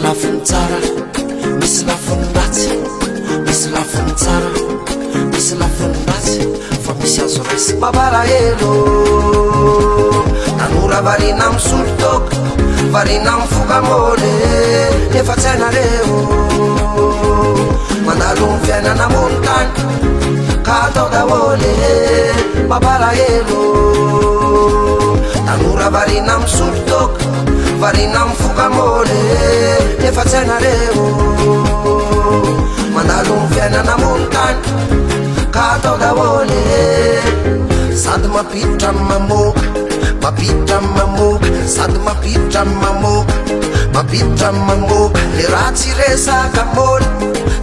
lafiny tsara misy lafiny ratsy misy lafiny tsara misy lafiny ratsy fa misy azo raisy mabarahelo tanora varina misolotoko varina mifokamole efa tsy hainareo mandalo ny fiainana ambony tany ka atao daholo mabarahelo tanora varina misolotoko varina mifokamole efa tsy hainareo mandalo ny fiainana ambony tany ka atao daholo sady mampiditra amin'ny mamoka mampiditra amin'ny mamoka sady mampiditra amin'ny mamoka mampiditra amin'ny mamoka le raha tsy resaka moly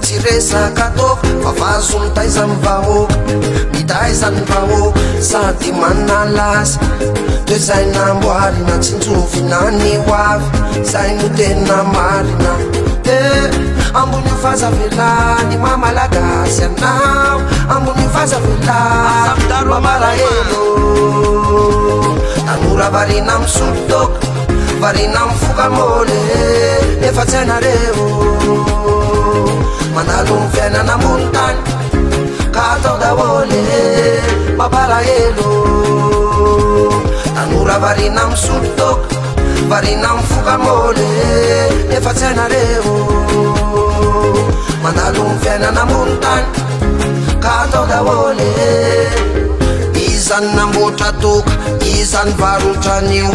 tsy resaka toko fa vazo mitaiza amin'ny vahoaka mitaiza ny vahoaka sady manalaza toe zay namboarina tsinjovina ny hoavy zay no tena marina ambony fazavelany mamalagasy anao ambony fazavelany mamarahelo tanora varina misolotoko varina mifokamole efa tsy hainareo mandalo ny fiainana ambony tany ka atao daholo mabarahelo tanora varina misolotoko varina mifokamole efa tsy hainareo mandalo ny fiainana ambony tany ka atao daholo izany namboatra toka izany varotranyio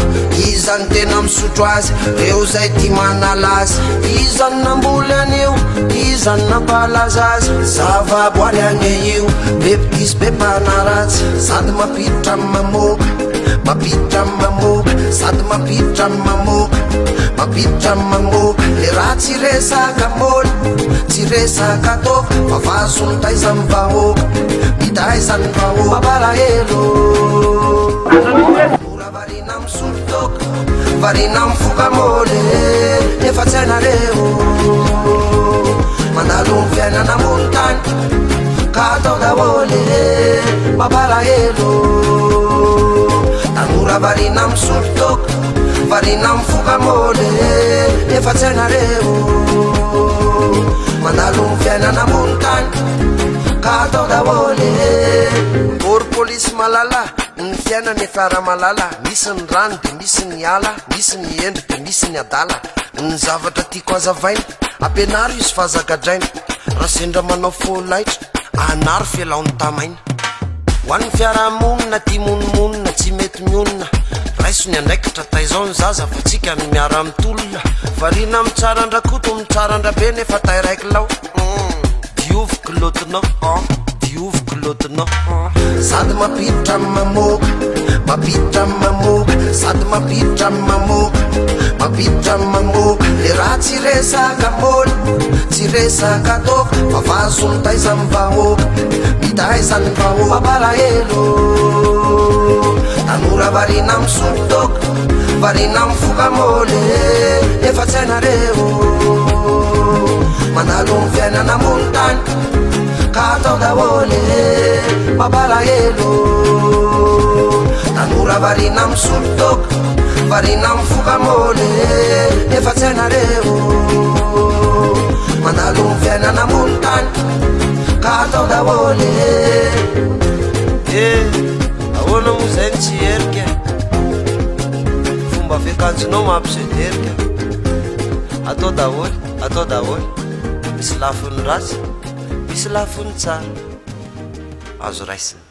izany tena misotro azy reo zay ty manalazy izany namboly anio izany nampalaza azy zavaboary ane io be pikisy be mpanaratsy sady mampiditra amin'ny mamoka mampiditra amin'ny mamoka sady mampiditra amin'ny mamoka mampiditra amin'ny mamoka le raha tsy resaka moly tsy resaka toko fa vazo mitaiza amin'ny vahoaka mitaiza ny vahoaka mabarahelo tanora varina misolotoko varina mifokamole efa tsy hainareo mandalo ny fiainana ambony tany ka atao daholo mabarahelo tanora varina misolotoko varina mifokamole efa tsy hainareo mandalo ny fiainana ambony tany ka atao daholo ory polisy malala ny fiainana efara malala misy ny rano de misy ny ala misy ny endry de misy ny adala ny zavatra tiako azavaina ampianaro izy fazagadraina raha sendra manao folaitra anaro fialaony tamaina ho an'ny fiarahamonina ty monomonina tsy mety mionina raiso ny andraikitra taizao ny zaza fa tsika ny miara mitolona varina mitsara ndrakoto mitsara ndrabe nefa tay raiky lao dioviko lotinao dioviko lotinao sady mampiditra amin'ny mamoka mampiditra amin'ny mamoka sady mampiditra amin'ny mamoka mampiditra amin'ny mamoka le raha tsy resaka moly tsy resaka toko fa vazo mitaiza amin'ny vahoaka mitaiza ny vahoaka mabarahelo tanora varina misolotoko varina mifokamole efa tsy hainareo mandalo ny fiainana ambony tany ka atao daholo mabarahelo tanora varina misolotoko varina mifokamole efa tsy hainareo mandalo ny fiainana ambony tany ka atao daholo ahoana moa zay ny tsy herika fomba fiakanjonao mampisederika atao daholo misy lafiny ratsy misy lafiny tsara azo raisina